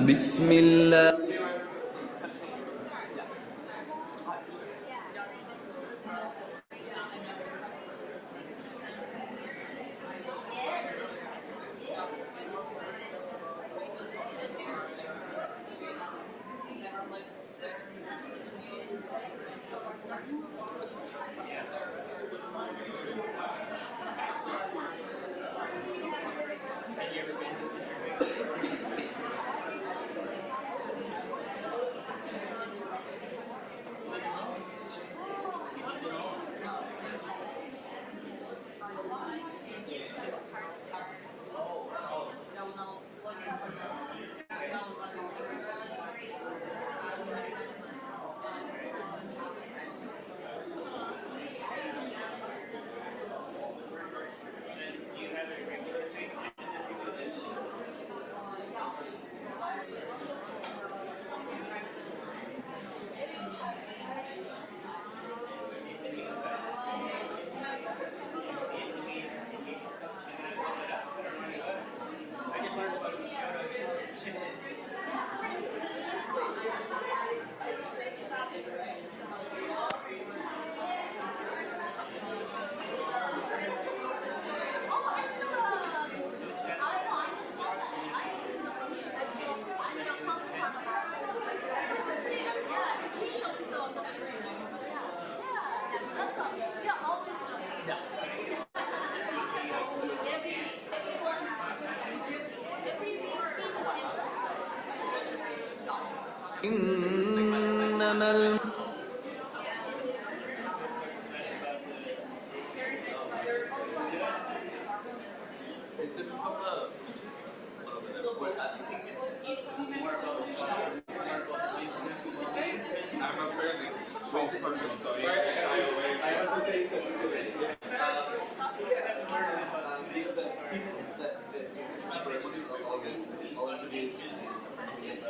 بسم الله. إنما I'm a fairly tall person, so I have the same sensitivity. The pieces that first, I'll introduce and then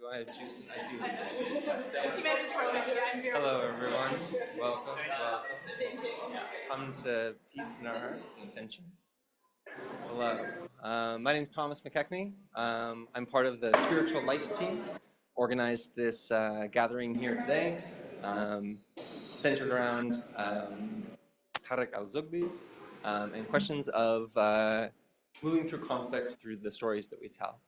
Do I have juice? I do have juice. Hello, everyone. Welcome. Come to Peace in Our Hearts and Attention. Hello. My name is Thomas McKechnie. I'm part of the Spiritual Life team. Organized this gathering here today, centered around Tarek Al-Zugbi and questions of moving through conflict through the stories that we tell.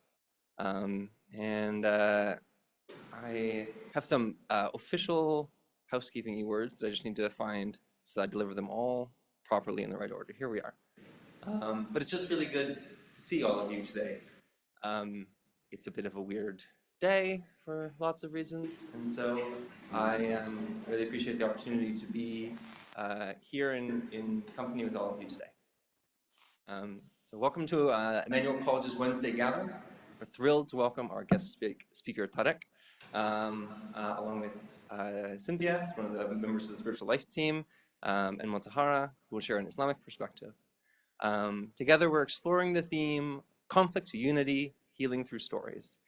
I have some official housekeeping words that I just need to find so that I deliver them all properly in the right order. Here we are. But it's just really good to see all of you today. It's a bit of a weird day for lots of reasons, and so I really appreciate the opportunity to be here in company with all of you today. So welcome to Emmanuel College's Wednesday Gathering. We're thrilled to welcome our guest speaker, Tarek, along with Cynthia, who's one of the members of the Spiritual Life team, and Motahara, who will share an Islamic perspective. Together, we're exploring the theme, conflict to unity, healing through stories,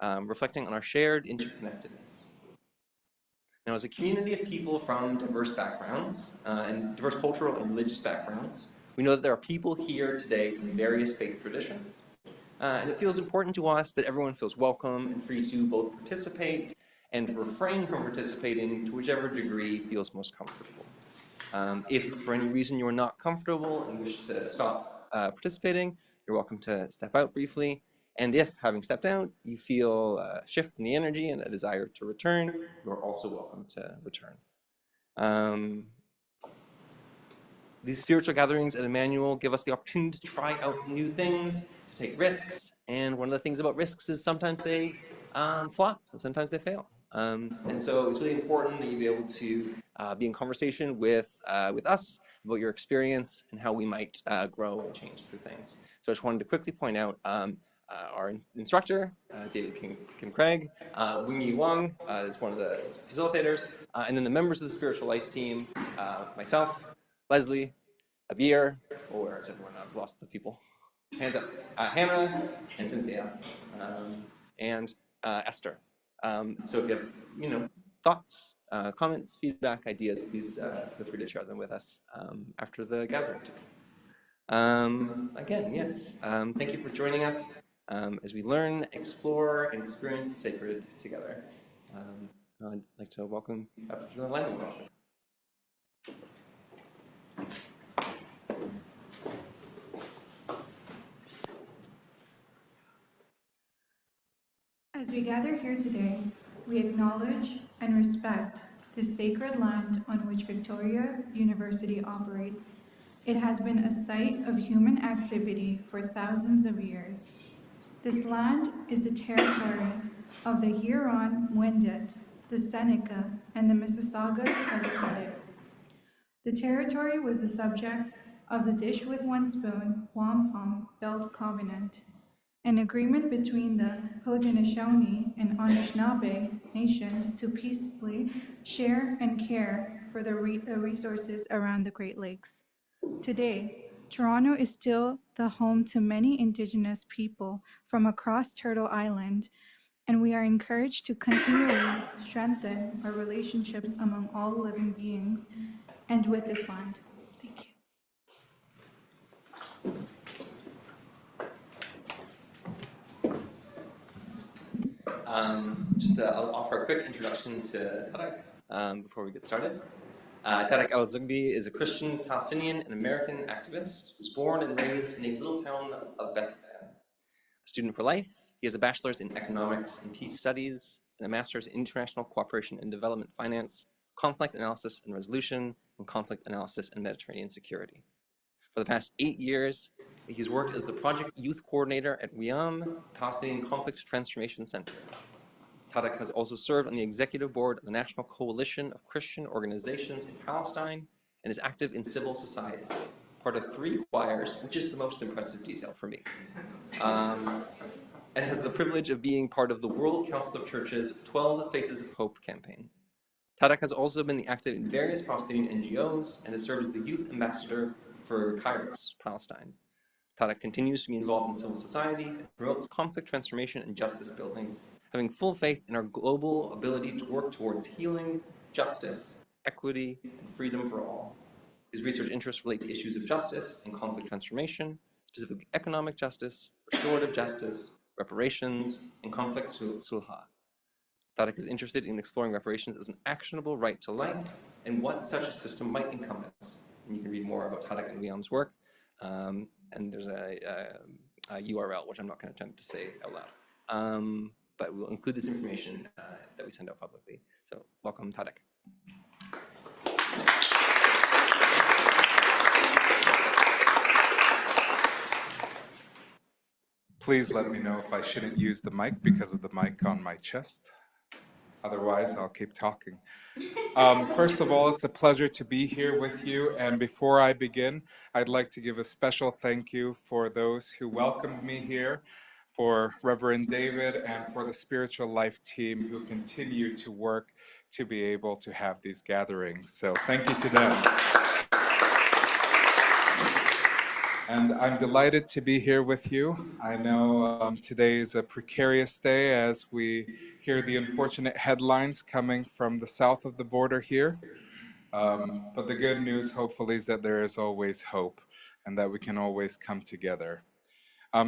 reflecting on our shared interconnectedness. Now, as a community of people from diverse backgrounds, and diverse cultural and religious backgrounds, we know that there are people here today from various faith traditions. And it feels important to us that everyone feels welcome and free to both participate and refrain from participating to whichever degree feels most comfortable. If for any reason you're not comfortable and wish to stop participating, you're welcome to step out briefly. And if, having stepped out, you feel a shift in the energy and a desire to return, you're also welcome to return. These spiritual gatherings at Emmanuel give us the opportunity to try out new things, to take risks, and one of the things about risks is sometimes they flop, and sometimes they fail. And so it's really important that you be able to be in conversation with us about your experience and how we might grow and change through things. So I just wanted to quickly point out our instructor, David Kim Craig, Wing-Yi Wang is one of the facilitators, and then the members of the Spiritual Life team, myself, Leslie, Abir, or where is everyone? I've lost the people. Hands up. Hannah and Cynthia, and Esther. So if you have, thoughts, comments, feedback, ideas, please feel free to share them with us after the gathering today. Again, yes, thank you for joining us as we learn, explore, and experience the sacred together. I'd like to welcome up to the landing project. As we gather here today, we acknowledge and respect the sacred land on which Victoria University operates. It has been a site of human activity for thousands of years. This land is the territory of the Huron-Wendat, the Seneca, and the Mississaugas of the Credit. The territory was the subject of the Dish with One Spoon Wampum Belt Covenant, an agreement between the Haudenosaunee and Anishinaabe nations to peaceably share and care for the resources around the Great Lakes. Today, Toronto is still the home to many Indigenous people from across Turtle Island, and we are encouraged to continually strengthen our relationships among all living beings and with this land. Thank you. I'll offer a quick introduction to Tarek before we get started. Tarek Al-Zugbi is a Christian, Palestinian, and American activist who was born and raised in a little town of Bethlehem. A student for life, he has a bachelor's in economics and peace studies, and a master's in international cooperation and development finance, conflict analysis and resolution, and conflict analysis and Mediterranean security. For the past 8 years, he's worked as the project youth coordinator at WIAM, Palestinian Conflict Transformation Center. Tarek has also served on the executive board of the National Coalition of Christian Organizations in Palestine and is active in civil society, part of 3 choirs, which is the most impressive detail for me, and has the privilege of being part of the World Council of Churches' 12 Faces of Hope campaign. Tarek has also been active in various Palestinian NGOs and has served as the youth ambassador for Kairos, Palestine. Tarek continues to be involved in civil society and promotes conflict transformation and justice building having full faith in our global ability to work towards healing, justice, equity, and freedom for all. His research interests relate to issues of justice and conflict transformation, specifically economic justice, restorative justice, reparations, and conflict sulha. Tariq is interested in exploring reparations as an actionable right to life and what such a system might encompass. And you can read more about Tariq and Liam's work, and there's a URL, which I'm not going to attempt to say out loud. But we'll include this information that we send out publicly. So welcome, Tariq. Please let me know if I shouldn't use the mic because of the mic on my chest. Otherwise, I'll keep talking. First of all, it's a pleasure to be here with you. And before I begin, I'd like to give a special thank you for those who welcomed me here, for Reverend David, and for the Spiritual Life team who continue to work to be able to have these gatherings. So thank you to them. And I'm delighted to be here with you. I know today is a precarious day as we hear the unfortunate headlines coming from the south of the border here. But the good news, hopefully, is that there is always hope and that we can always come together.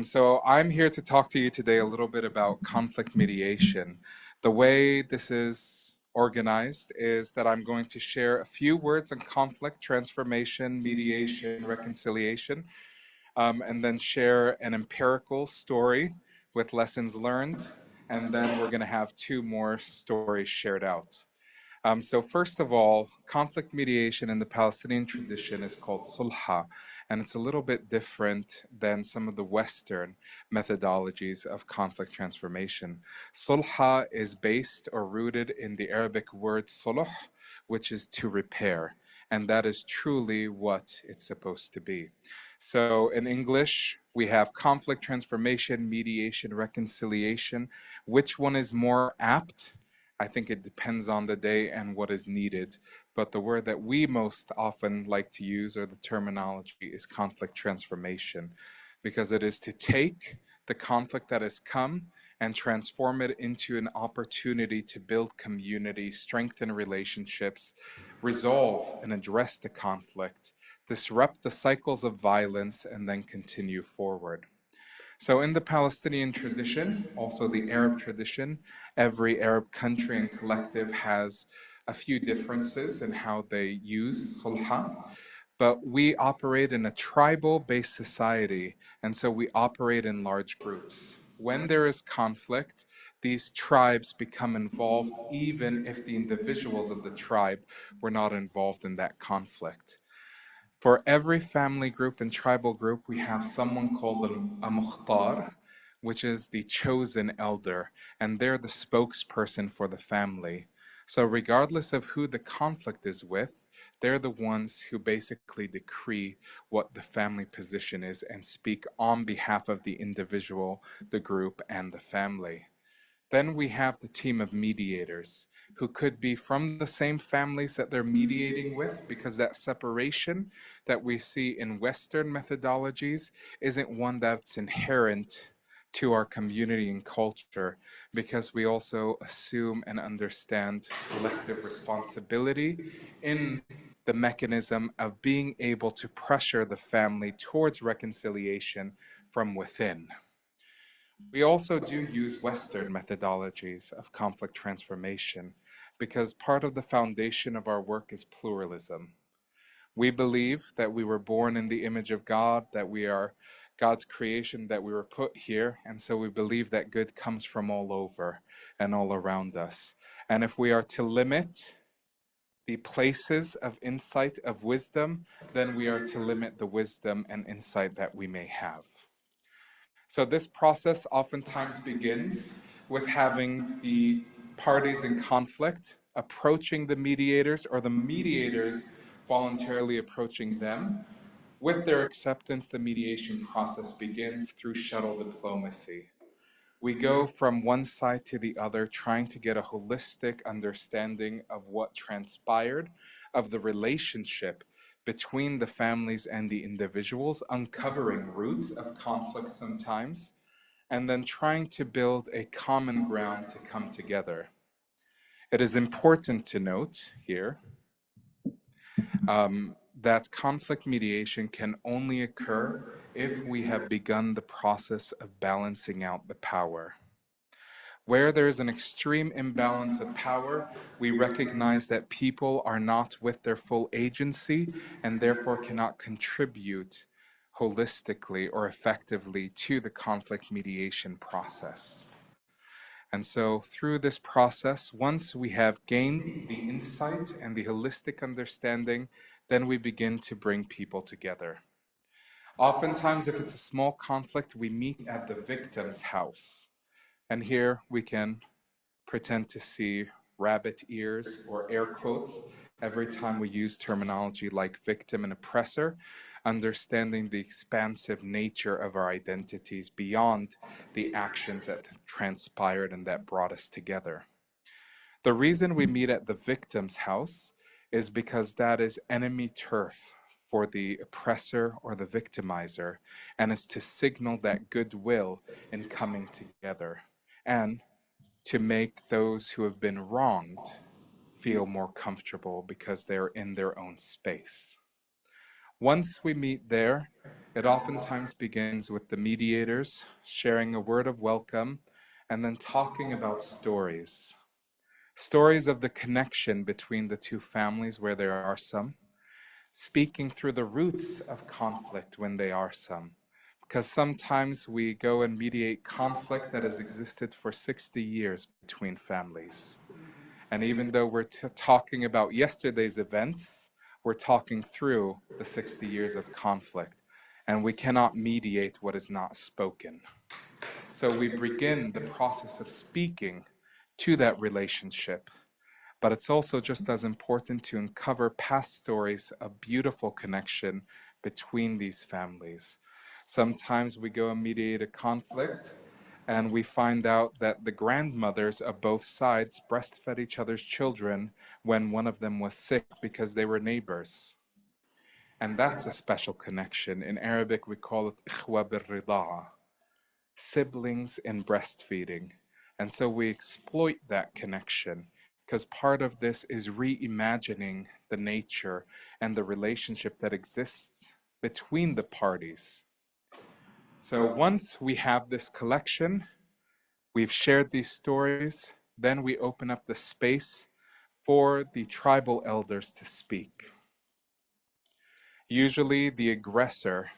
So I'm here to talk to you today a little bit about conflict mediation. The way this is organized is that I'm going to share a few words on conflict, transformation, mediation, reconciliation, and then share an empirical story with lessons learned, and then we're going to have two more stories shared out. So first of all, conflict mediation in the Palestinian tradition is called sulha, and it's a little bit different than some of the Western methodologies of conflict transformation. Sulha is based or rooted in the Arabic word suluh, which is to repair, and that is truly what it's supposed to be. So in English, we have conflict transformation, mediation, reconciliation. Which one is more apt? I think it depends on the day and what is needed. But the word that we most often like to use, or the terminology, is conflict transformation, because it is to take the conflict that has come and transform it into an opportunity to build community, strengthen relationships, resolve and address the conflict, disrupt the cycles of violence, and then continue forward. So in the Palestinian tradition, also the Arab tradition, every Arab country and collective has a few differences in how they use sulha, but we operate in a tribal-based society, and so we operate in large groups. When there is conflict, these tribes become involved even if the individuals of the tribe were not involved in that conflict. For every family group and tribal group, we have someone called a mukhtar, which is the chosen elder, and they're the spokesperson for the family. So regardless of who the conflict is with, they're the ones who basically decree what the family position is and speak on behalf of the individual, the group, and the family. Then we have the team of mediators who could be from the same families that they're mediating with, because that separation that we see in Western methodologies isn't one that's inherent to our community and culture, because we also assume and understand collective responsibility in the mechanism of being able to pressure the family towards reconciliation from within. We also do use Western methodologies of conflict transformation, because part of the foundation of our work is pluralism. We believe that we were born in the image of God, that we are God's creation, that we were put here, and so we believe that good comes from all over and all around us. And if we are to limit the places of insight, of wisdom, then we are to limit the wisdom and insight that we may have. So this process oftentimes begins with having the parties in conflict approaching the mediators, or the mediators voluntarily approaching them. With their acceptance, the mediation process begins through shuttle diplomacy. We go from one side to the other, trying to get a holistic understanding of what transpired, of the relationship between the families and the individuals, uncovering roots of conflict sometimes, and then trying to build a common ground to come together. It is important to note here that conflict mediation can only occur if we have begun the process of balancing out the power. Where there is an extreme imbalance of power, we recognize that people are not with their full agency and therefore cannot contribute holistically or effectively to the conflict mediation process. And so through this process, once we have gained the insight and the holistic understanding, then we begin to bring people together. Oftentimes, if it's a small conflict, we meet at the victim's house. And here we can pretend to see rabbit ears or air quotes every time we use terminology like victim and oppressor, understanding the expansive nature of our identities beyond the actions that transpired and that brought us together. The reason we meet at the victim's house is because that is enemy turf for the oppressor or the victimizer, and is to signal that goodwill in coming together, and to make those who have been wronged feel more comfortable because they're in their own space. Once we meet there, it oftentimes begins with the mediators sharing a word of welcome and then talking about stories. Stories of the connection between the two families where there are some, speaking through the roots of conflict when there are some. Because sometimes we go and mediate conflict that has existed for 60 years between families. And even though we're talking about yesterday's events, we're talking through the 60 years of conflict. And we cannot mediate what is not spoken. So we begin the process of speaking to that relationship. But it's also just as important to uncover past stories of beautiful connection between these families. Sometimes we go and mediate a conflict and we find out that the grandmothers of both sides breastfed each other's children when one of them was sick because they were neighbors. And that's a special connection. In Arabic, we call it ikhwa bil-rida'a, siblings in breastfeeding. And so we exploit that connection, because part of this is reimagining the nature and the relationship that exists between the parties. So once we have this collection, we've shared these stories, then we open up the space for the tribal elders to speak. Usually the aggressor,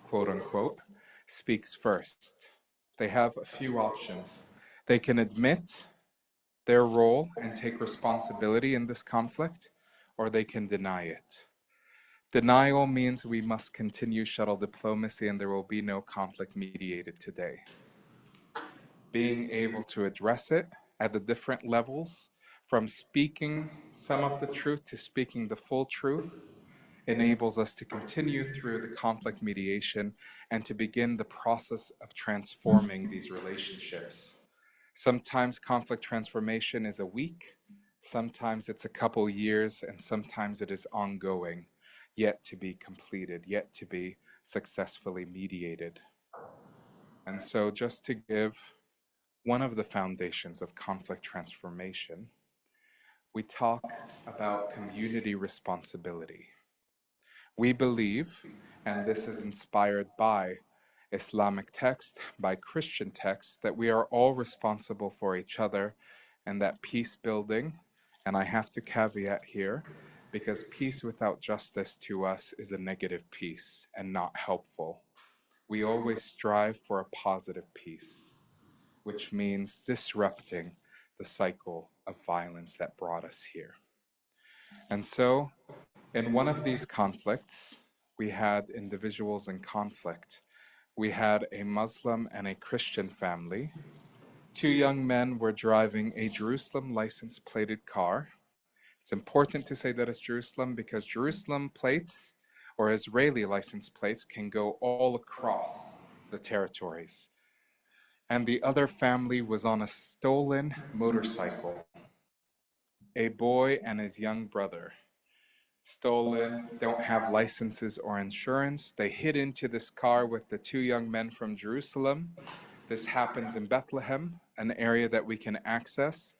quote unquote, speaks first. They have a few options. They can admit their role and take responsibility in this conflict, or they can deny it. Denial means we must continue shuttle diplomacy and there will be no conflict mediated today. Being able to address it at the different levels, from speaking some of the truth to speaking the full truth, enables us to continue through the conflict mediation and to begin the process of transforming these relationships. Sometimes conflict transformation is a week, sometimes it's a couple years, and sometimes it is ongoing, yet to be completed, yet to be successfully mediated. And so just to give one of the foundations of conflict transformation, we talk about community responsibility. We believe, and this is inspired by Islamic text, by Christian text, that we are all responsible for each other, and that peace building, and I have to caveat here, because peace without justice to us is a negative peace and not helpful. We always strive for a positive peace, which means disrupting the cycle of violence that brought us here. And so, in one of these conflicts, we had individuals in conflict. We had a Muslim and a Christian family. Two young men were driving a Jerusalem license-plated car. It's important to say that it's Jerusalem because Jerusalem plates or Israeli license plates can go all across the territories. And the other family was on a stolen motorcycle. A boy and his young brother. Stolen, don't have licenses or insurance. They hid into this car with the two young men from Jerusalem. This happens in Bethlehem, an area that we can access.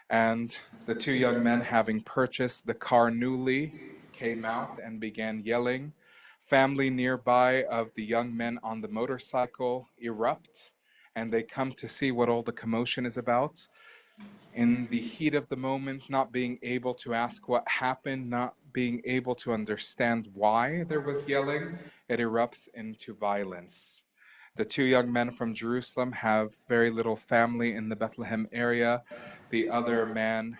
And the two young men, having purchased the car newly, came out and began yelling. Family nearby of the young men on the motorcycle erupt, and they come to see what all the commotion is about. In the heat of the moment, not being able to ask what happened, not being able to understand why there was yelling, it erupts into violence. The two young men from Jerusalem have very little family in the Bethlehem area. The other man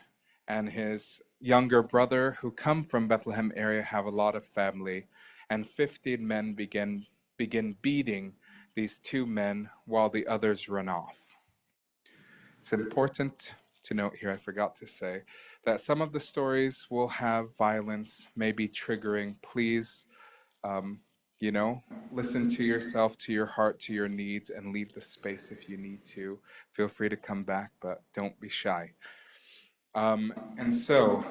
and his younger brother, who come from Bethlehem area, have a lot of family. And 15 men begin beating these two men while the others run off. It's important to note here, I forgot to say, that some of the stories will have violence, maybe triggering. Please, listen to yourself, to your heart, to your needs, and leave the space if you need to. Feel free to come back, but don't be shy. And so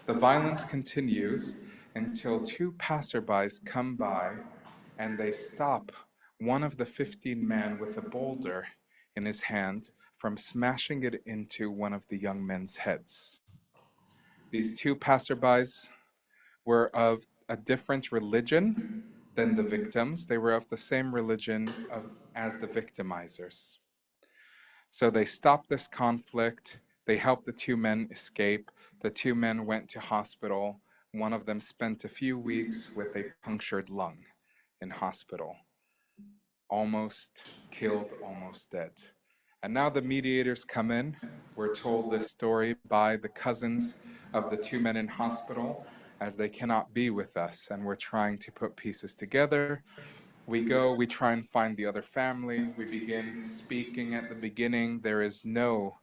the violence continues until two passerbys come by and they stop one of the 15 men with a boulder in his hand from smashing it into one of the young men's heads. These two passerbys were of a different religion than the victims. They were of the same religion as the victimizers. So they stopped this conflict. They helped the two men escape. The two men went to hospital. One of them spent a few weeks with a punctured lung in hospital. Almost killed, almost dead. And now the mediators come in. We're told this story by the cousins of the two men in hospital, as they cannot be with us, and we're trying to put pieces together. We try and find the other family. We begin speaking at the beginning. There is no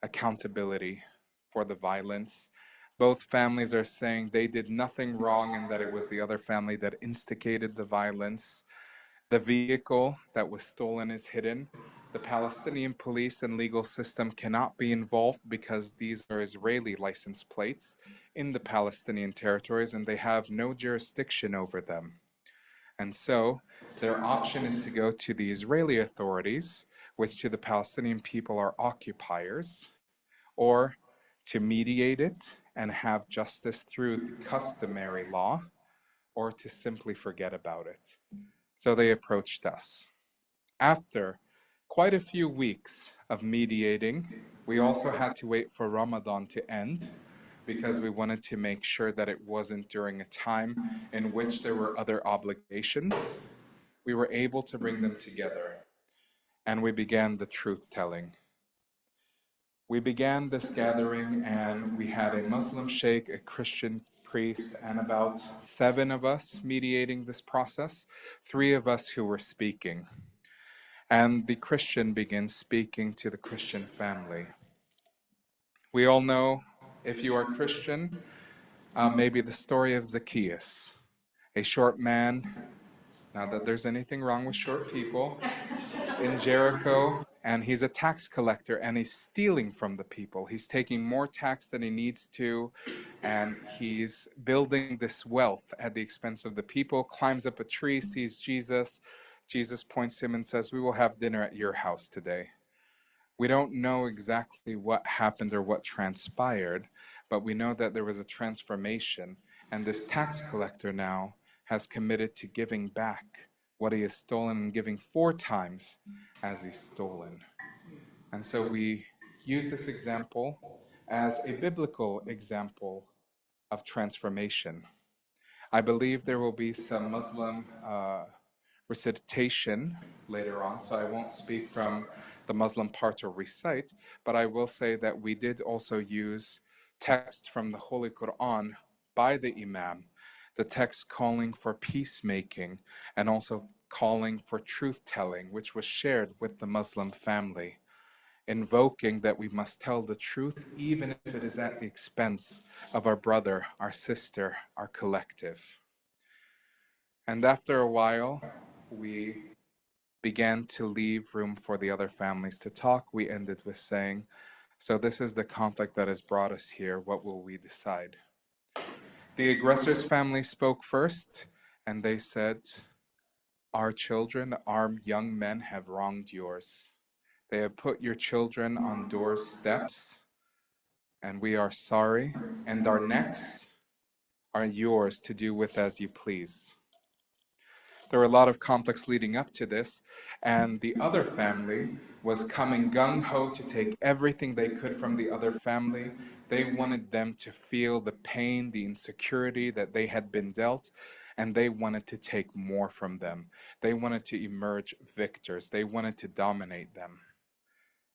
accountability for the violence. Both families are saying they did nothing wrong and that it was the other family that instigated the violence. The vehicle that was stolen is hidden. The Palestinian police and legal system cannot be involved because these are Israeli license plates in the Palestinian territories and they have no jurisdiction over them. And so their option is to go to the Israeli authorities, which to the Palestinian people are occupiers, or to mediate it and have justice through the customary law, or to simply forget about it. So they approached us. After quite a few weeks of mediating, we also had to wait for Ramadan to end because we wanted to make sure that it wasn't during a time in which there were other obligations. We were able to bring them together, and we began the truth-telling. We began this gathering, and we had a Muslim sheikh, a Christian priest, and about 7 of us mediating this process, 3 of us who were speaking. And the Christian begins speaking to the Christian family. We all know, if you are Christian, maybe the story of Zacchaeus, a short man, not that there's anything wrong with short people, in Jericho, and he's a tax collector, and he's stealing from the people. He's taking more tax than he needs to, and he's building this wealth at the expense of the people, climbs up a tree, sees Jesus. Jesus points to him and says, "We will have dinner at your house today." We don't know exactly what happened or what transpired, but we know that there was a transformation, and this tax collector now has committed to giving back what he has stolen and giving 4 times as he's stolen. And so we use this example as a biblical example of transformation. I believe there will be some Muslim recitation later on, so I won't speak from the Muslim part or recite, but I will say that we did also use text from the Holy Quran by the Imam, the text calling for peacemaking and also calling for truth-telling, which was shared with the Muslim family, invoking that we must tell the truth even if it is at the expense of our brother, our sister, our collective. And after a while, we began to leave room for the other families to talk. We ended with saying, "So this is the conflict that has brought us here. What will we decide?" The aggressor's family spoke first, and they said, Our children, our young men have wronged yours. They have put your children on doorsteps, and we are sorry, and our necks are yours to do with as you please. There were a lot of conflicts leading up to this, and the other family was coming gung-ho to take everything they could from the other family. They wanted them to feel the pain, the insecurity that they had been dealt, and they wanted to take more from them. They wanted to emerge victors. They wanted to dominate them.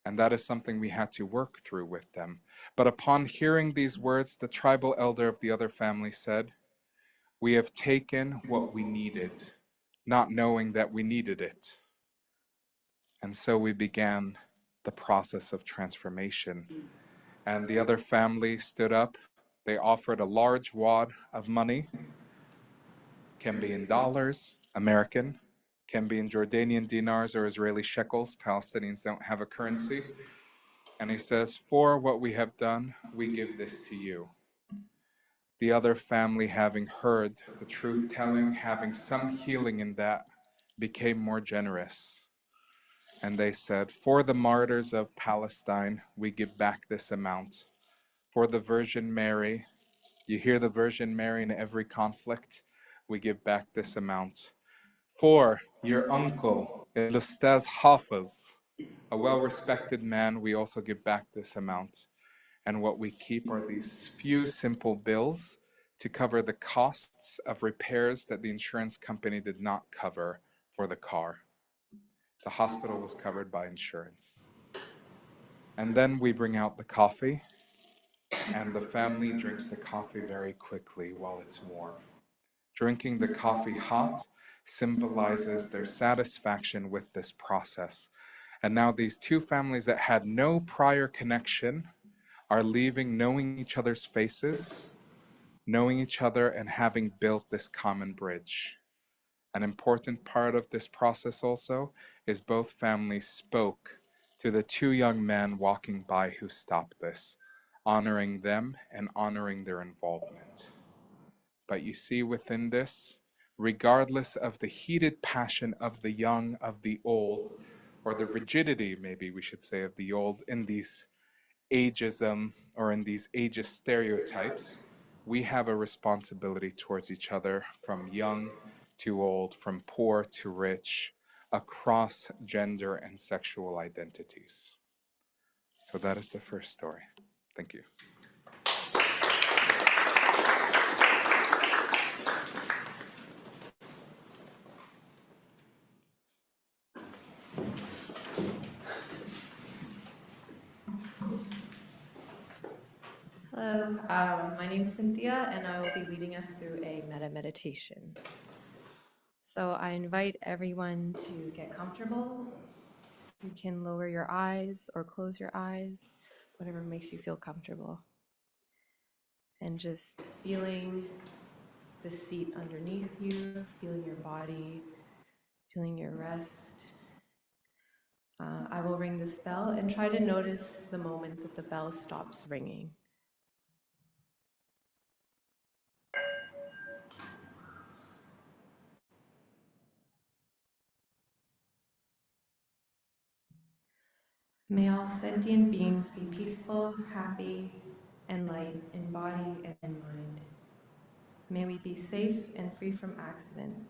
And that is something we had to work through with them. But upon hearing these words, the tribal elder of the other family said, "We have taken what we needed, not knowing that we needed it." And so we began the process of transformation. And the other family stood up. They offered a large wad of money, can be in dollars, American, can be in Jordanian dinars or Israeli shekels. Palestinians don't have a currency. And he says, "For what we have done, we give this to you." The other family, having heard the truth telling, having some healing in that, became more generous. And they said, "For the martyrs of Palestine, we give back this amount. For the Virgin Mary," you hear the Virgin Mary in every conflict, "we give back this amount. For your uncle, El Ustaz Hafiz, a well-respected man, we also give back this amount. And what we keep are these few simple bills to cover the costs of repairs that the insurance company did not cover for the car. The hospital was covered by insurance." And then we bring out the coffee, and the family drinks the coffee very quickly while it's warm. Drinking the coffee hot symbolizes their satisfaction with this process. And now these two families that had no prior connection are leaving knowing each other's faces, knowing each other, and having built this common bridge. An important part of this process also is both families spoke to the two young men walking by who stopped this, honoring them and honoring their involvement. But you see within this, regardless of the heated passion of the young, of the old, or the rigidity, maybe we should say, of the old in these ageism or in these ageist stereotypes, we have a responsibility towards each other, from young to old, from poor to rich, across gender and sexual identities. So that is the first story. Thank you. Hello, my name is Cynthia, and I will be leading us through a metta meditation. So I invite everyone to get comfortable. You can lower your eyes or close your eyes, whatever makes you feel comfortable. And just feeling the seat underneath you, feeling your body, feeling your rest. I will ring this bell and try to notice the moment that the bell stops ringing. May all sentient beings be peaceful, happy, and light in body and in mind. May we be safe and free from accident.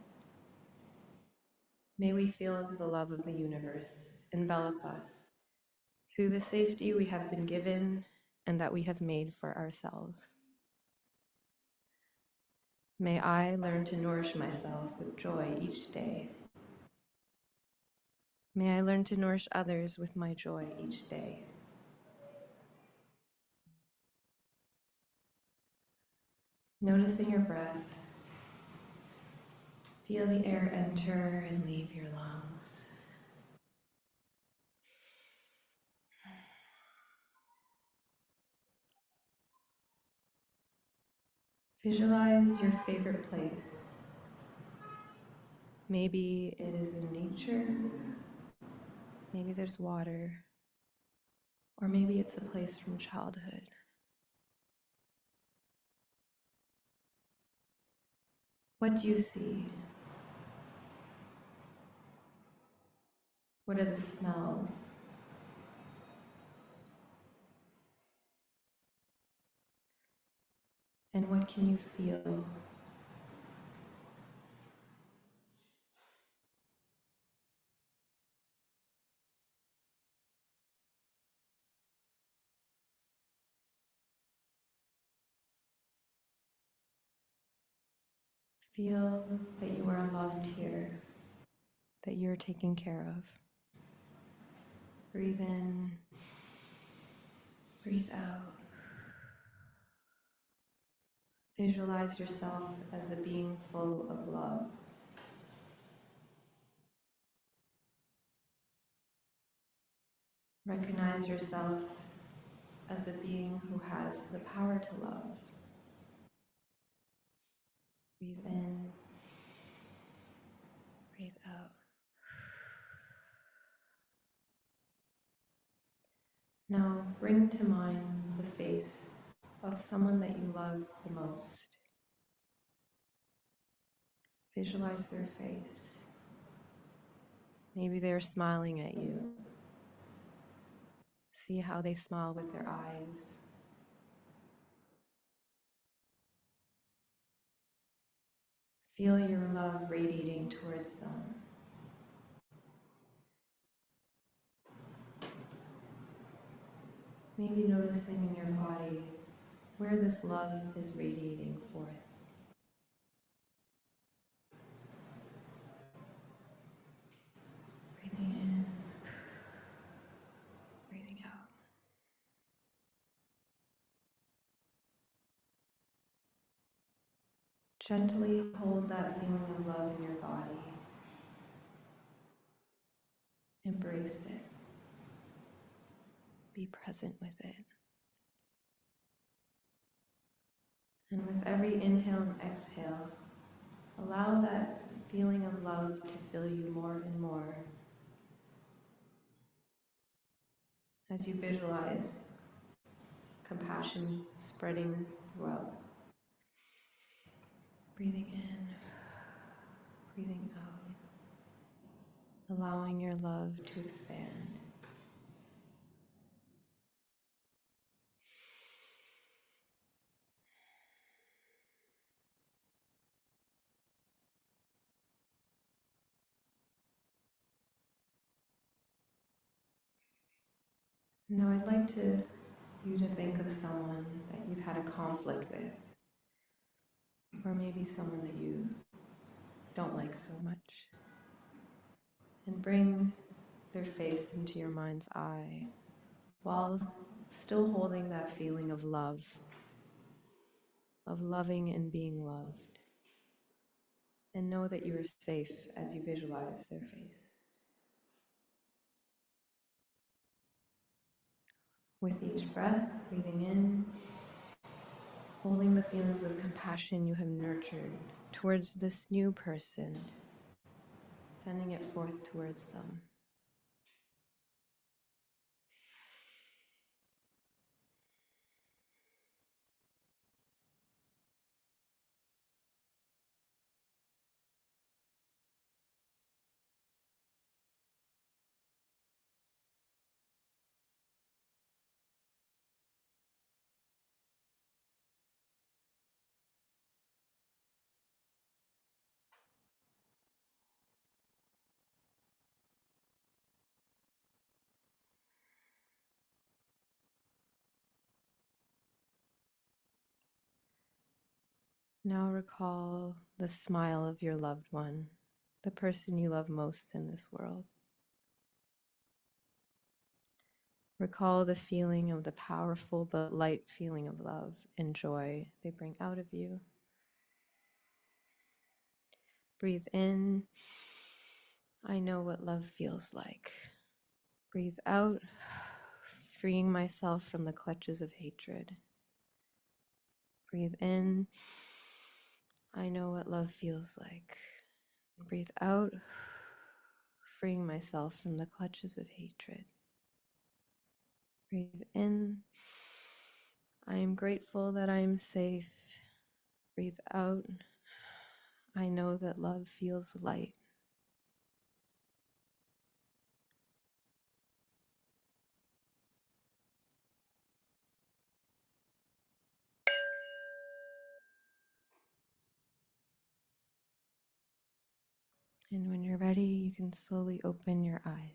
May we feel the love of the universe envelop us through the safety we have been given and that we have made for ourselves. May I learn to nourish myself with joy each day. May I learn to nourish others with my joy each day. Noticing your breath, feel the air enter and leave your lungs. Visualize your favorite place. Maybe it is in nature, maybe there's water, or maybe it's a place from childhood. What do you see? What are the smells? And what can you feel? Feel that you are loved here, that you're taken care of. Breathe in, breathe out. Visualize yourself as a being full of love. Recognize yourself as a being who has the power to love. Breathe in, breathe out. Now bring to mind the face of someone that you love the most. Visualize their face. Maybe they're smiling at you. See how they smile with their eyes. Feel your love radiating towards them. Maybe noticing in your body where this love is radiating forth. Breathing in, breathing out. Gently hold that feeling of love in your body. Embrace it. Be present with it. And with every inhale and exhale, allow that feeling of love to fill you more and more as you visualize compassion spreading throughout. Breathing in, breathing out, allowing your love to expand. Now I'd like you to think of someone that you've had a conflict with, or maybe someone that you don't like so much, and bring their face into your mind's eye while still holding that feeling of love, of loving and being loved, and know that you are safe as you visualize their face. With each breath, breathing in, holding the feelings of compassion you have nurtured towards this new person, sending it forth towards them. Now recall the smile of your loved one, the person you love most in this world. Recall the feeling of the powerful but light feeling of love and joy they bring out of you. Breathe in. I know what love feels like. Breathe out, freeing myself from the clutches of hatred. Breathe in. I know what love feels like. Breathe out, freeing myself from the clutches of hatred. Breathe in. I am grateful that I am safe. Breathe out. I know that love feels light. And when you're ready, you can slowly open your eyes.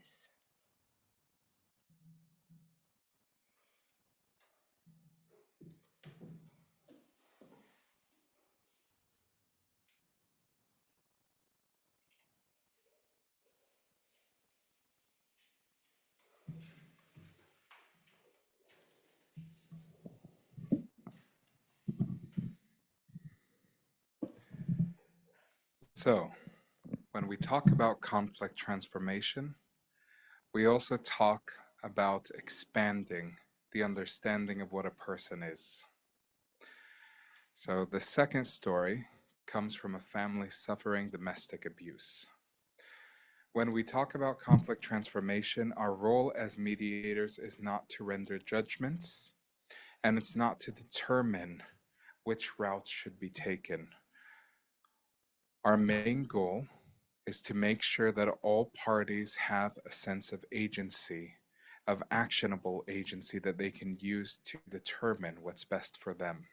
So, when we talk about conflict transformation, we also talk about expanding the understanding of what a person is. So, the second story comes from a family suffering domestic abuse. When we talk about conflict transformation, our role as mediators is not to render judgments, and it's not to determine which route should be taken. Our main goal is to make sure that all parties have a sense of agency, of actionable agency that they can use to determine what's best for them,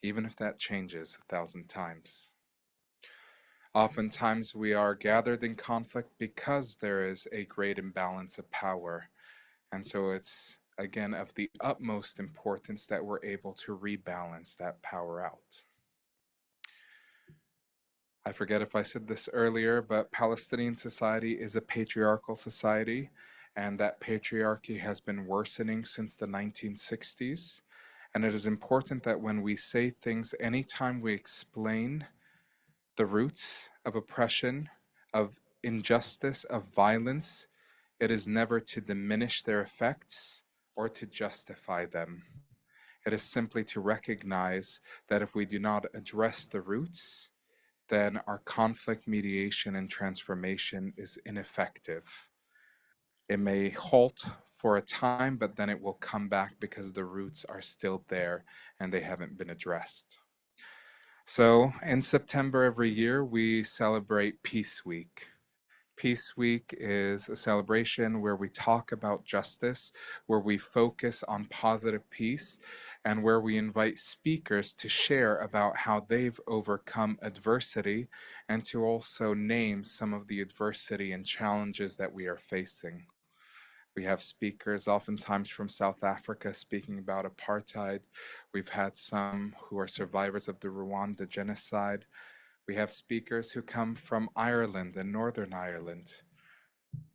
even if that changes 1,000 times. Oftentimes we are gathered in conflict because there is a great imbalance of power, and so it's again of the utmost importance that we're able to rebalance that power out. I forget if I said this earlier, but Palestinian society is a patriarchal society, and that patriarchy has been worsening since the 1960s. And it is important that when we say things, anytime we explain the roots of oppression, of injustice, of violence, it is never to diminish their effects or to justify them. It is simply to recognize that if we do not address the roots, then our conflict mediation and transformation is ineffective. It may halt for a time, but then it will come back because the roots are still there and they haven't been addressed. So in September every year, we celebrate Peace Week. Peace Week is a celebration where we talk about justice, where we focus on positive peace, and where we invite speakers to share about how they've overcome adversity and to also name some of the adversity and challenges that we are facing. We have speakers oftentimes from South Africa speaking about apartheid. We've had some who are survivors of the Rwanda genocide. We have speakers who come from Ireland and Northern Ireland,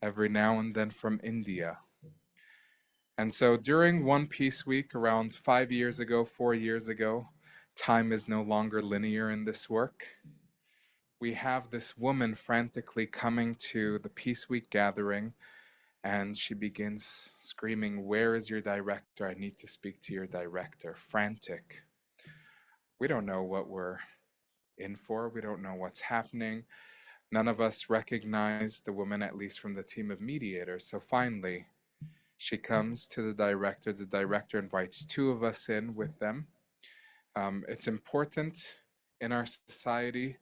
every now and then from India. And so during One Peace Week, around 5 years ago, 4 years ago, time is no longer linear in this work. We have this woman frantically coming to the Peace Week gathering, and she begins screaming, "Where is your director? I need to speak to your director." Frantic. We don't know what we're in for. We don't know what's happening. None of us recognize the woman, at least from the team of mediators. So finally, she comes to the director. The director invites two of us in with them. It's important in our society.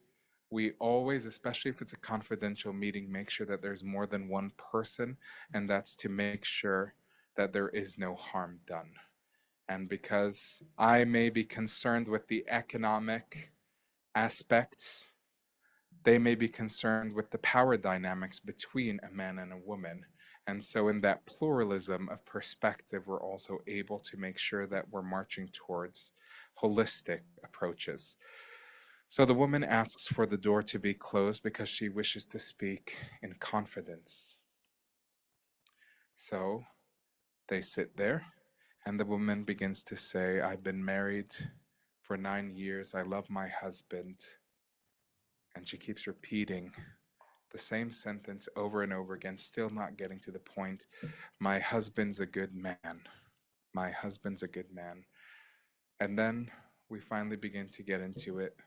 We always, especially if it's a confidential meeting, make sure that there's more than one person, and that's to make sure that there is no harm done. And because I may be concerned with the economic aspects, they may be concerned with the power dynamics between a man and a woman. And so in that pluralism of perspective, we're also able to make sure that we're marching towards holistic approaches. So the woman asks for the door to be closed because she wishes to speak in confidence. So they sit there, and the woman begins to say, "I've been married for 9 years. I love my husband." And she keeps repeating the same sentence over and over again, still not getting to the point. "My husband's a good man. My husband's a good man." And then we finally begin to get into it.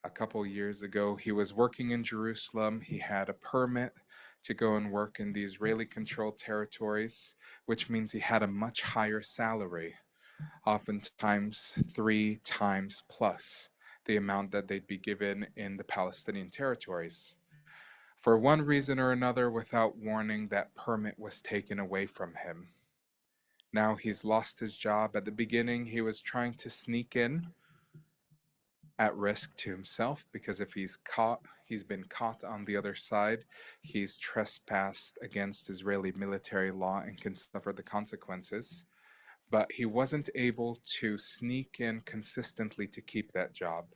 A couple years ago, he was working in Jerusalem. He had a permit to go and work in the Israeli-controlled territories, which means he had a much higher salary, oftentimes 3 times plus the amount that they'd be given in the Palestinian territories. For one reason or another, without warning, that permit was taken away from him. Now he's lost his job. At the beginning, he was trying to sneak in at risk to himself, because if he's been caught on the other side, he's trespassed against Israeli military law and can suffer the consequences. But he wasn't able to sneak in consistently to keep that job.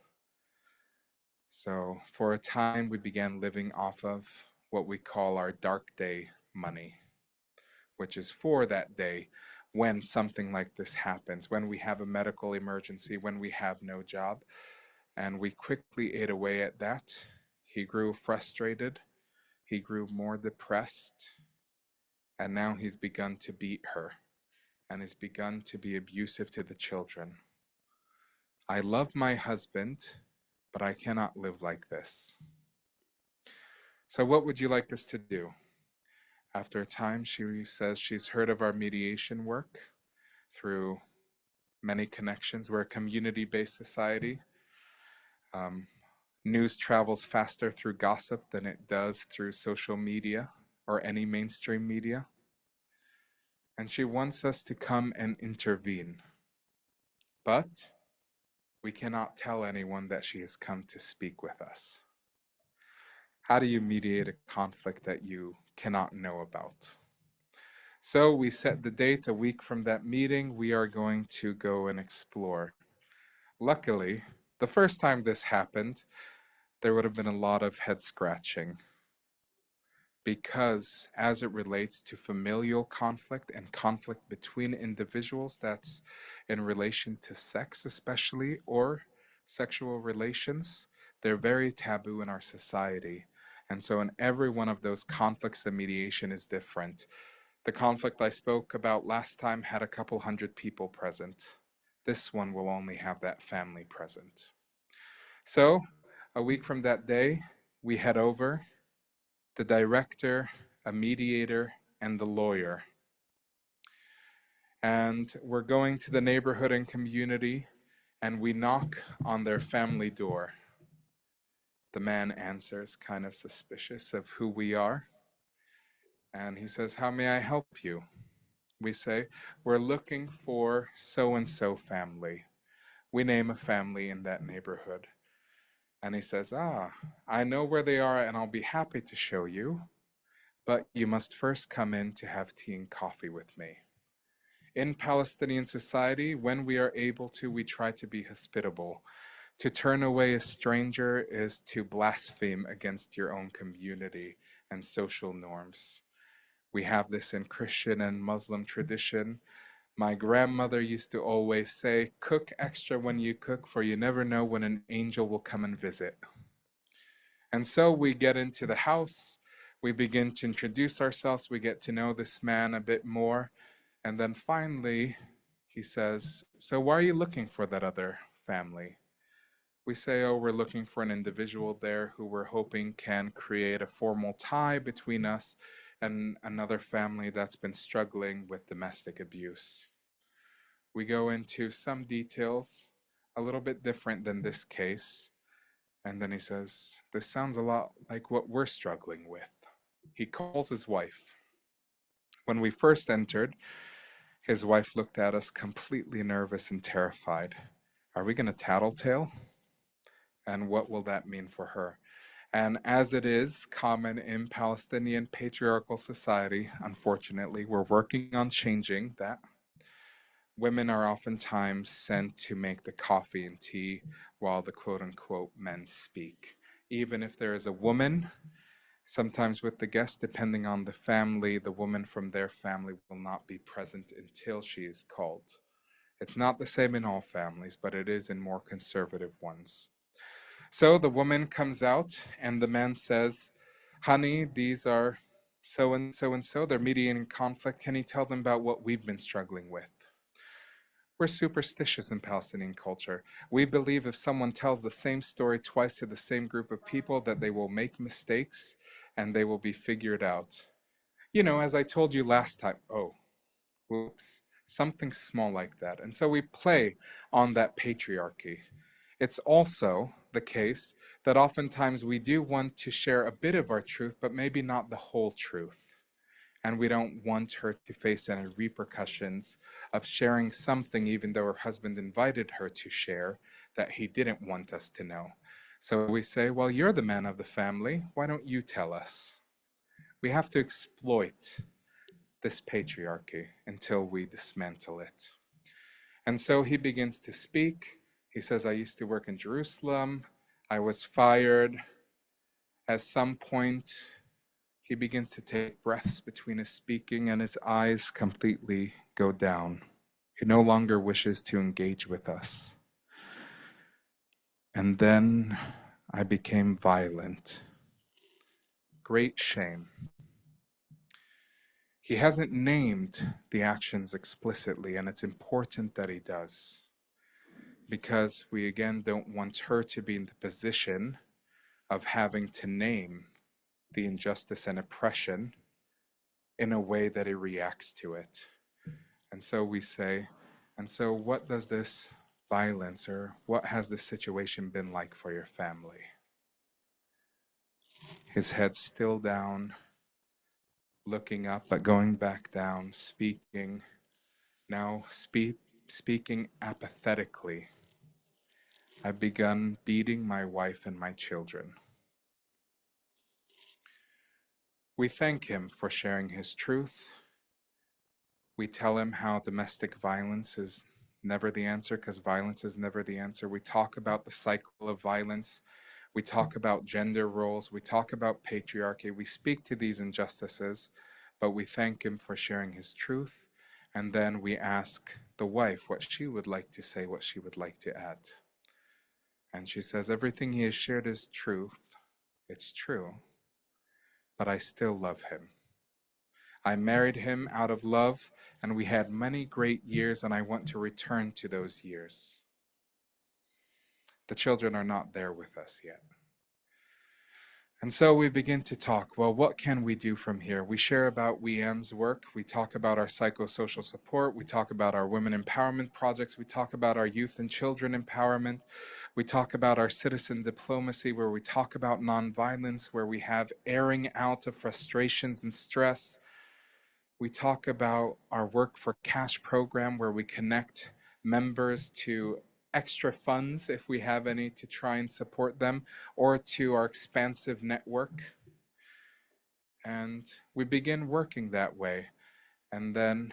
So for a time, we began living off of what we call our dark day money, which is for that day when something like this happens, when we have a medical emergency, when we have no job. And we quickly ate away at that. He grew frustrated. He grew more depressed. And now he's begun to beat her and has begun to be abusive to the children. I love my husband, but I cannot live like this. So what would you like us to do? After a time, she says she's heard of our mediation work through many connections. We're a community-based society. News travels faster through gossip than it does through social media or any mainstream media. And she wants us to come and intervene. But we cannot tell anyone that she has come to speak with us. How do you mediate a conflict that you cannot know about? So we set the date. A week from that meeting, we are going to go and explore. Luckily, the first time this happened, there would have been a lot of head scratching, because as it relates to familial conflict and conflict between individuals, that's in relation to sex especially, or sexual relations, they're very taboo in our society. And so in every one of those conflicts, the mediation is different. The conflict I spoke about last time had a couple hundred people present. This one will only have that family present. So a week from that day, we head over, the director, a mediator, and the lawyer. And we're going to the neighborhood and community, and we knock on their family door. The man answers, kind of suspicious of who we are. And he says, "How may I help you?" We say, "We're looking for so-and-so family." We name a family in that neighborhood. And he says, "I know where they are and I'll be happy to show you, but you must first come in to have tea and coffee with me." In Palestinian society, when we are able to, we try to be hospitable. To turn away a stranger is to blaspheme against your own community and social norms. We have this in Christian and Muslim tradition. My grandmother used to always say, "Cook extra when you cook, for you never know when an angel will come and visit." And so we get into the house, we begin to introduce ourselves, we get to know this man a bit more, and then finally he says, "So why are you looking for that other family?" We say, "Oh, we're looking for an individual there who we're hoping can create a formal tie between us and another family that's been struggling with domestic abuse." We go into some details, a little bit different than this case, and then he says, "This sounds a lot like what we're struggling with." He calls his wife. When we first entered, his wife looked at us completely nervous and terrified. Are we going to tattletale? And what will that mean for her? And as it is common in Palestinian patriarchal society, unfortunately, we're working on changing that. Women are oftentimes sent to make the coffee and tea while the quote-unquote men speak. Even if there is a woman, sometimes with the guest, depending on the family, the woman from their family will not be present until she is called. It's not the same in all families, but it is in more conservative ones. So the woman comes out and the man says, "Honey, these are so and so and so. They're mediating conflict. Can you tell them about what we've been struggling with?" We're superstitious in Palestinian culture. We believe if someone tells the same story twice to the same group of people, that they will make mistakes and they will be figured out. You know, as I told you last time, oh, whoops, something small like that. And so we play on that patriarchy. It's also the case that oftentimes we do want to share a bit of our truth, but maybe not the whole truth. And we don't want her to face any repercussions of sharing something, even though her husband invited her to share, that he didn't want us to know. So we say, well, you're the man of the family. Why don't you tell us? We have to exploit this patriarchy until we dismantle it. And so he begins to speak. He says, I used to work in Jerusalem. I was fired. At some point, he begins to take breaths between his speaking, and his eyes completely go down. He no longer wishes to engage with us. And then I became violent. Great shame. He hasn't named the actions explicitly, and it's important that he does, because we again don't want her to be in the position of having to name the injustice and oppression in a way that he reacts to it. And so we say, and so what does this violence, or what has this situation been like for your family? His head still down, looking up, but going back down, speaking, now speaking apathetically. I've begun beating my wife and my children. We thank him for sharing his truth. We tell him how domestic violence is never the answer, because violence is never the answer. We talk about the cycle of violence. We talk about gender roles. We talk about patriarchy. We speak to these injustices, but we thank him for sharing his truth. And then we ask the wife what she would like to say, what she would like to add. And she says, everything he has shared is truth. It's true. But I still love him. I married him out of love, and we had many great years, and I want to return to those years. The children are not there with us yet. And so we begin to talk, well, what can we do from here? We share about WEAM's work. We talk about our psychosocial support. We talk about our women empowerment projects. We talk about our youth and children empowerment. We talk about our citizen diplomacy, where we talk about nonviolence, where we have airing out of frustrations and stress. We talk about our Work for Cash program, where we connect members to extra funds, if we have any, to try and support them, or to our expansive network. And we begin working that way. And then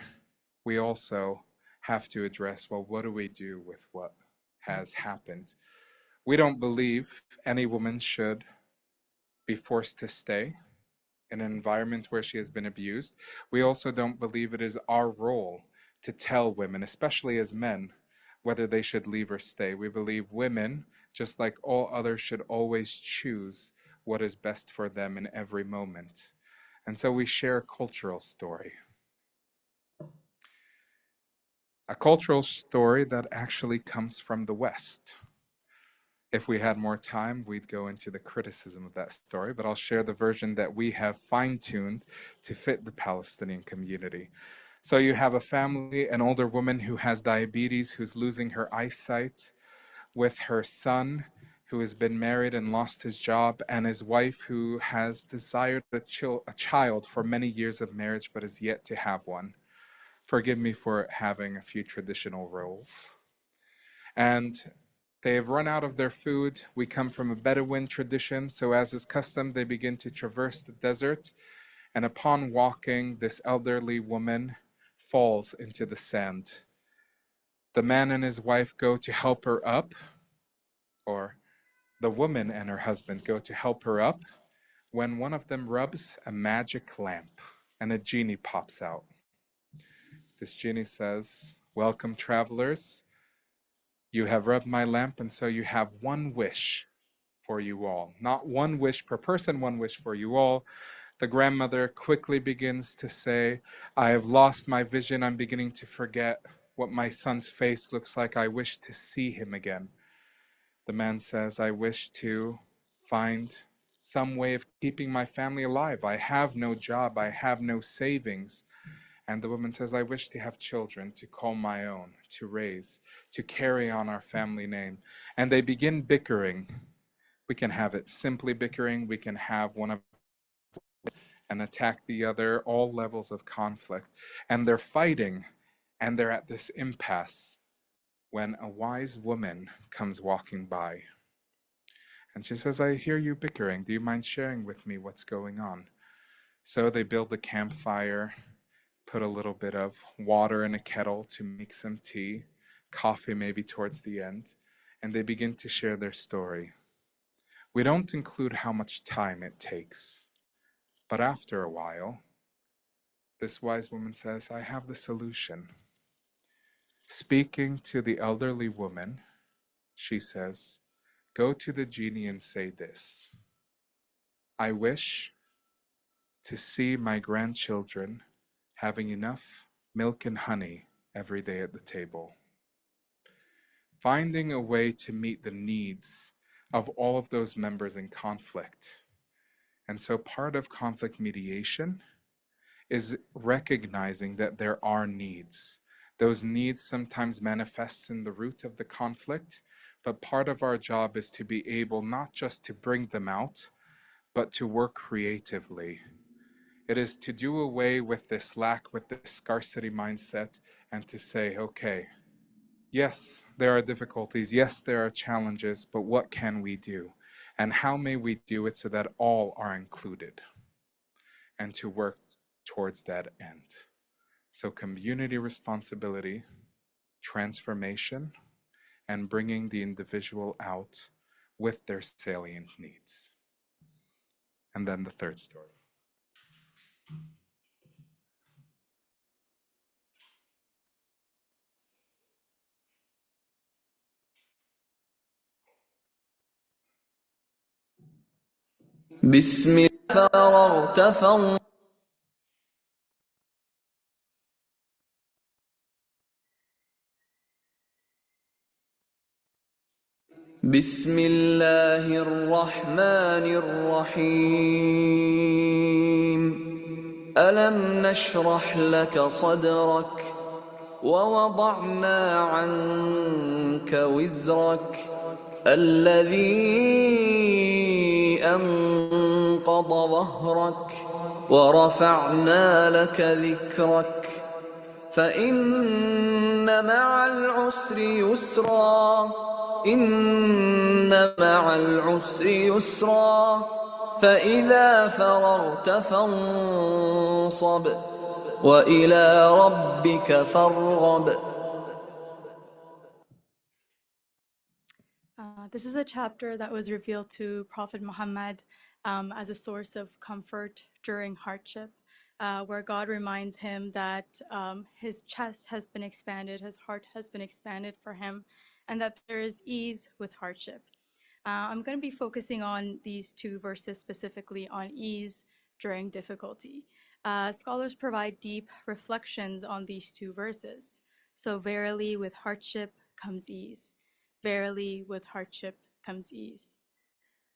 we also have to address, well, what do we do with what has happened? We don't believe any woman should be forced to stay in an environment where she has been abused. We also don't believe it is our role to tell women, especially as men, whether they should leave or stay. We believe women, just like all others, should always choose what is best for them in every moment. And so we share a cultural story. A cultural story that actually comes from the West. If we had more time, we'd go into the criticism of that story, but I'll share the version that we have fine-tuned to fit the Palestinian community. So you have a family, an older woman who has diabetes, who's losing her eyesight, with her son who has been married and lost his job, and his wife who has desired a child for many years of marriage but is yet to have one. Forgive me for having a few traditional roles. And they have run out of their food. We come from a Bedouin tradition, so as is custom, they begin to traverse the desert. And upon walking, this elderly woman falls into the sand. The man and his wife go to help her up, or the woman and her husband go to help her up, when one of them rubs a magic lamp and a genie pops out. This genie says, "Welcome, travelers. You have rubbed my lamp, and so you have one wish for you all." Not one wish per person, one wish for you all. The grandmother quickly begins to say, "I have lost my vision. I'm beginning to forget what my son's face looks like. I wish to see him again." The man says, "I wish to find some way of keeping my family alive. I have no job. I have no savings." And the woman says, "I wish to have children, to call my own, to raise, to carry on our family name." And they begin bickering. We can have it simply bickering. We can have one of and attack the other, all levels of conflict. And they're fighting, and they're at this impasse when a wise woman comes walking by. And she says, I hear you bickering. Do you mind sharing with me what's going on? So they build a campfire, put a little bit of water in a kettle to make some tea, coffee maybe towards the end, and they begin to share their story. We don't include how much time it takes, but after a while, this wise woman says, I have the solution. Speaking to the elderly woman, she says, go to the genie and say this: I wish to see my grandchildren having enough milk and honey every day at the table. Finding a way to meet the needs of all of those members in conflict. And so part of conflict mediation is recognizing that there are needs. Those needs sometimes manifest in the root of the conflict, but part of our job is to be able not just to bring them out, but to work creatively. It is to do away with this lack, with this scarcity mindset, and to say, okay, yes, there are difficulties, yes, there are challenges, but what can we do? And how may we do it so that all are included? And to work towards that end. So community responsibility, transformation, and bringing the individual out with their salient needs. And then the third story. بسم الله فرغت فانصب بسم الله الرحمن الرحيم ألم نشرح لك صدرك ووضعنا عنك وزرك الذي أنقض ظهرك ورفعنا لك ذكرك فإن مع العسر يسرا إن مع العسر يسرا فإذا فرغت فانصب وإلى ربك فارغب. This is a chapter that was revealed to Prophet Muhammad as a source of comfort during hardship, where God reminds him that his chest has been expanded, his heart has been expanded for him, and that there is ease with hardship. I'm going to be focusing on these two verses specifically on ease during difficulty. Scholars provide deep reflections on these two verses. So verily with hardship comes ease. Verily, with hardship comes ease.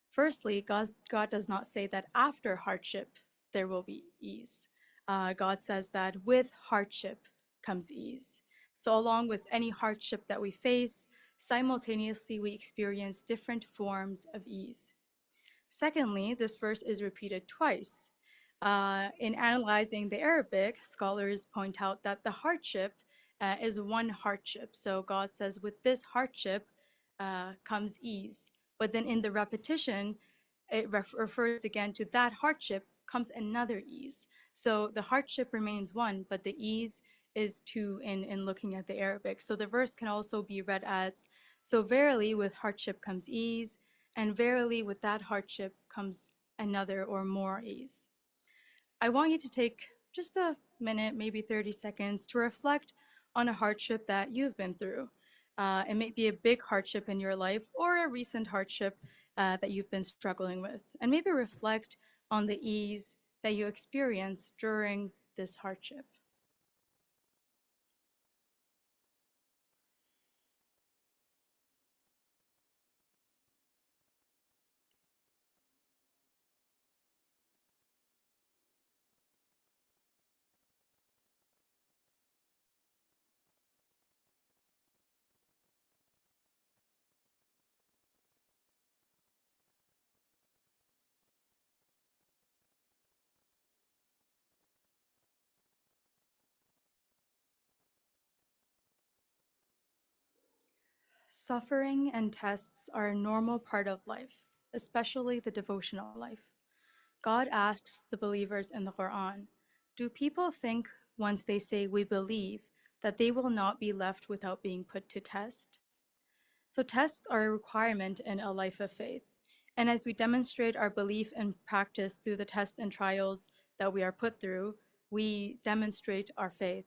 Firstly, God does not say that after hardship there will be ease. God says that with hardship comes ease. So along with any hardship that we face, simultaneously we experience different forms of ease. Secondly, this verse is repeated twice. In analyzing the Arabic, scholars point out that the hardship is one hardship. So God says, with this hardship comes ease. But then in the repetition, it refers again to that hardship comes another ease. So the hardship remains one, but the ease is two in looking at the Arabic. So the verse can also be read as, so verily with hardship comes ease, and verily with that hardship comes another or more ease. I want you to take just a minute, maybe 30 seconds, to reflect on a hardship that you've been through. It may be a big hardship in your life or a recent hardship that you've been struggling with, and maybe reflect on the ease that you experienced during this hardship. Suffering and tests are a normal part of life, especially the devotional life. God asks the believers in the Quran, do people think once they say we believe that they will not be left without being put to test? So tests are a requirement in a life of faith. And as we demonstrate our belief and practice through the tests and trials that we are put through, we demonstrate our faith.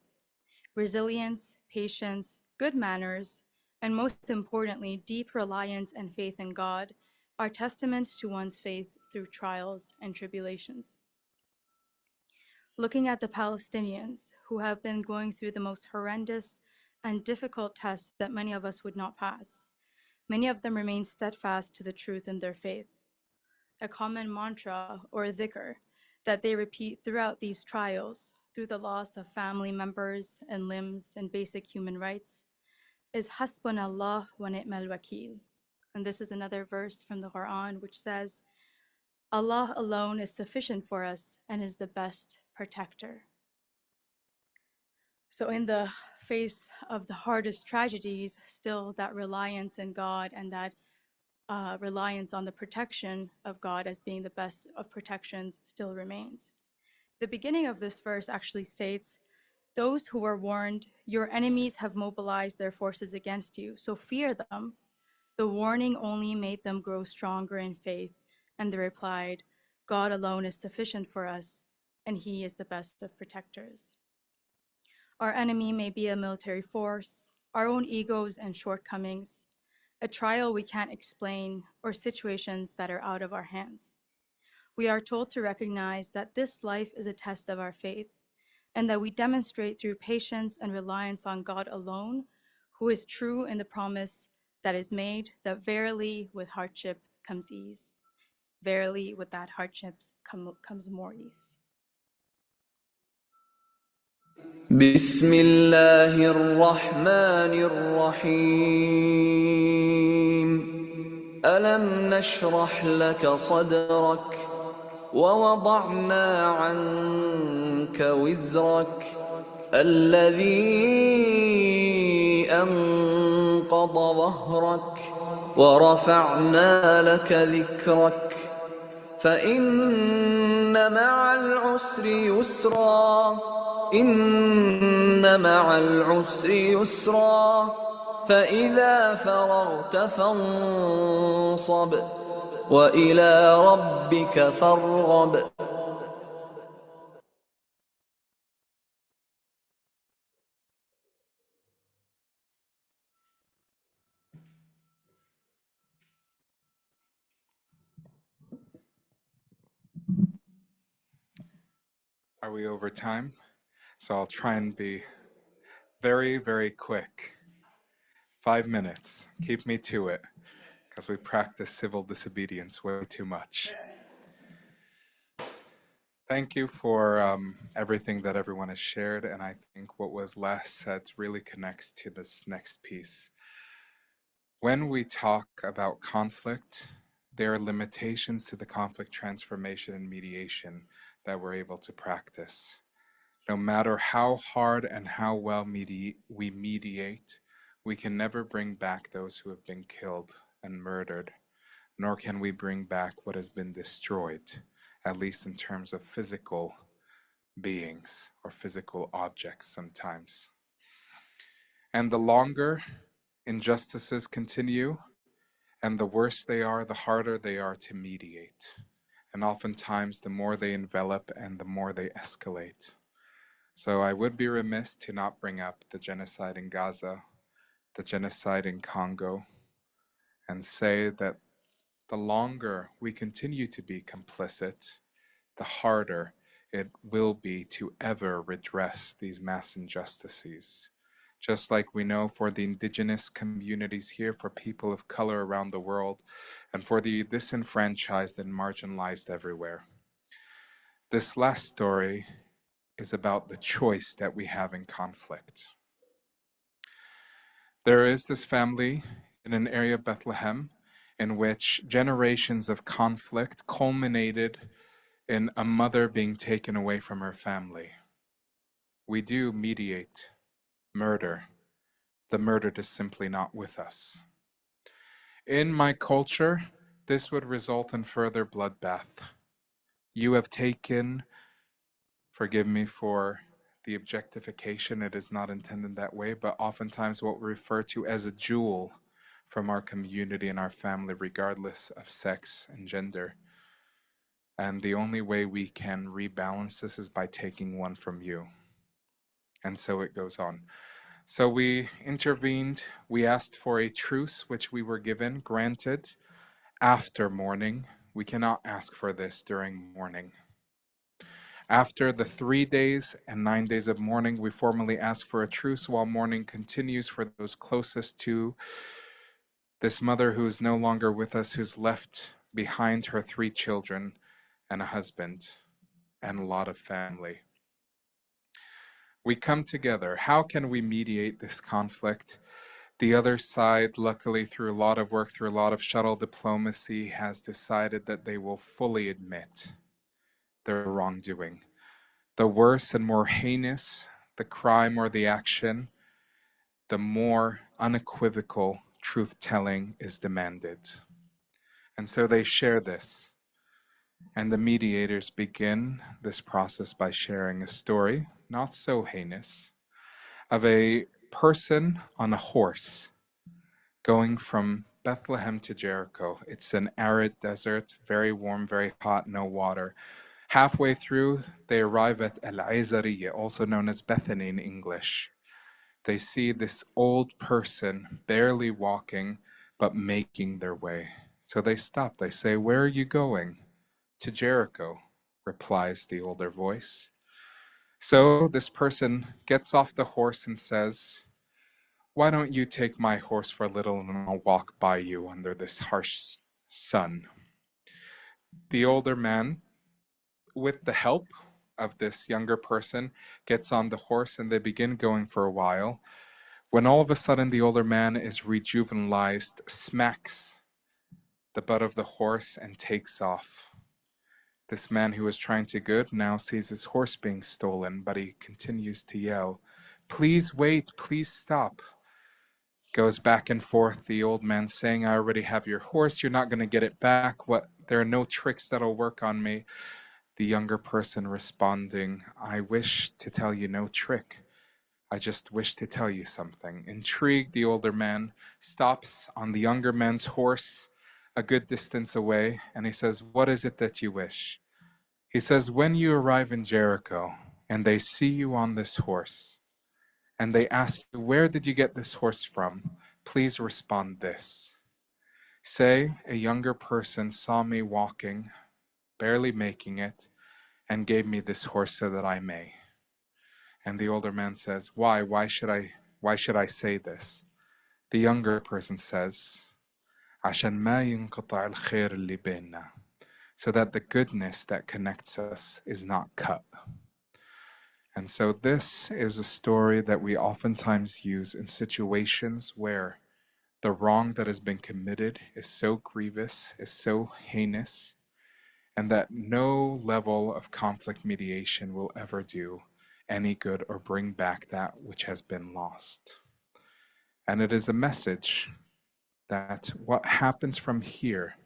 Resilience, patience, good manners, and most importantly, deep reliance and faith in God are testaments to one's faith through trials and tribulations. Looking at the Palestinians, who have been going through the most horrendous and difficult tests that many of us would not pass, many of them remain steadfast to the truth in their faith. A common mantra or dhikr that they repeat throughout these trials, through the loss of family members and limbs and basic human rights, is Hasbunallah wa ni'mal wakil. And this is another verse from the Quran which says, Allah alone is sufficient for us and is the best protector. So in the face of the hardest tragedies, still that reliance in God and that reliance on the protection of God as being the best of protections still remains. The beginning of this verse actually states, those who were warned, your enemies have mobilized their forces against you, so fear them. The warning only made them grow stronger in faith, and they replied, God alone is sufficient for us, and he is the best of protectors. Our enemy may be a military force, our own egos and shortcomings, a trial we can't explain, or situations that are out of our hands. We are told to recognize that this life is a test of our faith, and that we demonstrate through patience and reliance on God alone, who is true in the promise that is made, that verily with hardship comes ease. Verily with that hardship comes more ease. بسم الله الرحمن الرحيم ألم نشرح لك صدرك ووضعنا عنك وزرك الذي أنقض ظهرك ورفعنا لك ذكرك فإن مع العسر يسرا إن مع العسر يسرا فإذا فرغت فانصب وإلى ربك فارغب. Are we over time? So I'll try and be very, very quick. 5 minutes. Keep me to it, because we practice civil disobedience way too much. Thank you for everything that everyone has shared, and I think what was last said really connects to this next piece. When we talk about conflict, there are limitations to the conflict transformation and mediation that we're able to practice. No matter how hard and how well we mediate, we can never bring back those who have been killed and murdered, nor can we bring back what has been destroyed, at least in terms of physical beings or physical objects sometimes. And the longer injustices continue, and the worse they are, the harder they are to mediate. And oftentimes, the more they envelop and the more they escalate. So I would be remiss to not bring up the genocide in Gaza, the genocide in Congo, and say that the longer we continue to be complicit, the harder it will be to ever redress these mass injustices. Just like we know for the indigenous communities here, for people of color around the world, and for the disenfranchised and marginalized everywhere. This last story is about the choice that we have in conflict. There is this family in an area of Bethlehem in which generations of conflict culminated in a mother being taken away from her family. We do mediate murder. The murdered is simply not with us. In my culture, this would result in further bloodbath. You have taken, forgive me for the objectification, it is not intended that way, but oftentimes what we refer to as a jewel from our community and our family, regardless of sex and gender. And the only way we can rebalance this is by taking one from you. And so it goes on. So we intervened, we asked for a truce, which we were given, granted, after mourning. We cannot ask for this during mourning. After the 3 days and 9 days of mourning, we formally ask for a truce while mourning continues for those closest to this mother who is no longer with us, who's left behind her 3 children and a husband and a lot of family. We come together. How can we mediate this conflict? The other side, luckily through a lot of work, through a lot of shuttle diplomacy, has decided that they will fully admit their wrongdoing. The worse and more heinous the crime or the action, the more unequivocal truth-telling is demanded. And so they share this. And the mediators begin this process by sharing a story, not so heinous, of a person on a horse going from Bethlehem to Jericho. It's an arid desert, very warm, very hot, no water. Halfway through, they arrive at Al-Izariya, also known as Bethany in English. They see this old person barely walking, but making their way. So they stop. They say, "Where are you going?" "To Jericho," replies the older voice. So this person gets off the horse and says, "Why don't you take my horse for a little and I'll walk by you under this harsh sun?" The older man, with the help of this younger person, gets on the horse and they begin going for a while, when all of a sudden the older man is rejuvenalized, smacks the butt of the horse and takes off. This man who was trying to good now sees his horse being stolen, but he continues to yell, "Please wait, please stop." Goes back and forth, the old man saying, "I already have your horse, you're not going to get it back. What? There are no tricks that'll work on me." The younger person responding, "I wish to tell you no trick. I just wish to tell you something." Intrigued, the older man stops on the younger man's horse a good distance away, and he says, "What is it that you wish?" He says, "When you arrive in Jericho and they see you on this horse, and they ask you, 'Where did you get this horse from?' please respond this. Say, 'A younger person saw me walking, barely making it, and gave me this horse so that I may.'" And the older man says, "Why? Why should I say this?" The younger person says, "عشان ما ينقطع الخير اللي بيننا," so that the goodness that connects us is not cut. And so this is a story that we oftentimes use in situations where the wrong that has been committed is so grievous, is so heinous, and that no level of conflict mediation will ever do any good or bring back that which has been lost. And it is a message that what happens from here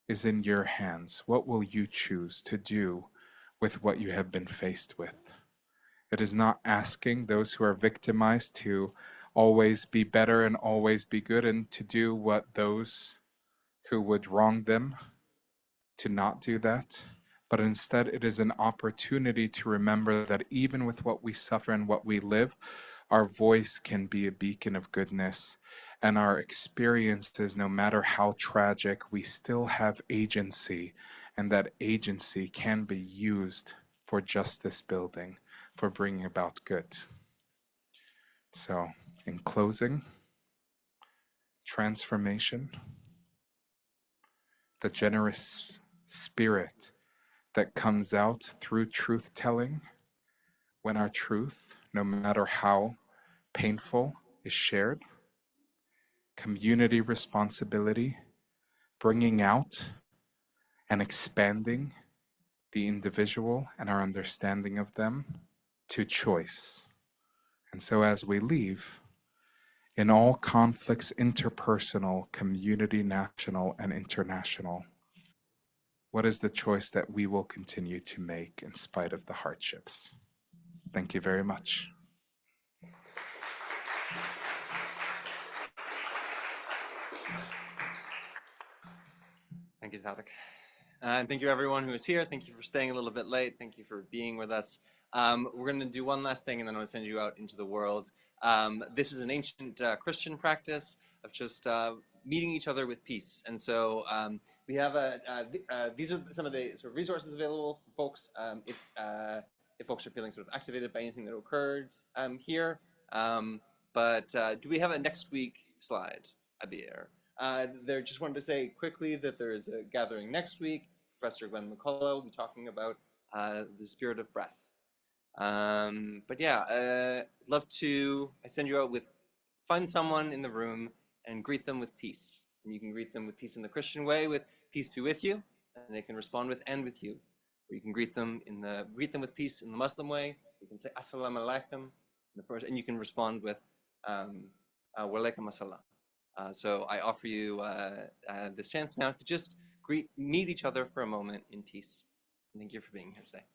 is in your hands. What will you choose to do with what you have been faced with? It is not asking those who are victimized to always be better and always be good and to do what those who would wrong them to not do that. But instead, it is an opportunity to remember that even with what we suffer and what we live, our voice can be a beacon of goodness. And our experiences, no matter how tragic, we still have agency. And that agency can be used for justice building, for bringing about good. So, in closing, transformation, the generous spirit that comes out through truth-telling, when our truth, no matter how painful, is shared, community responsibility, bringing out and expanding the individual and our understanding of them to choice. And so as we leave, in all conflicts interpersonal, community, national, and international. What is the choice that we will continue to make in spite of the hardships? Thank you very much. Thank you, Tariq. And thank you everyone who is here. Thank you for staying a little bit late. Thank you for being with us. We're going to do one last thing and then I'm going to send you out into the world. This is an ancient Christian practice of just meeting each other with peace. And so we have these are some of the sort of resources available for folks if folks are feeling sort of activated by anything that occurred here. But do we have a next week slide, Abir? There just wanted to say quickly that there is a gathering next week. Professor Glenn McCullough will be talking about the spirit of breath. But yeah, love to send you out with, find someone in the room and greet them with peace. And you can greet them with peace in the Christian way with peace be with you, and they can respond with and with you. Or you can greet them with peace in the Muslim way. You can say assalamu alaikum, and you can respond with wa alaikum assalam. So I offer you this chance now to just meet each other for a moment in peace. And thank you for being here today.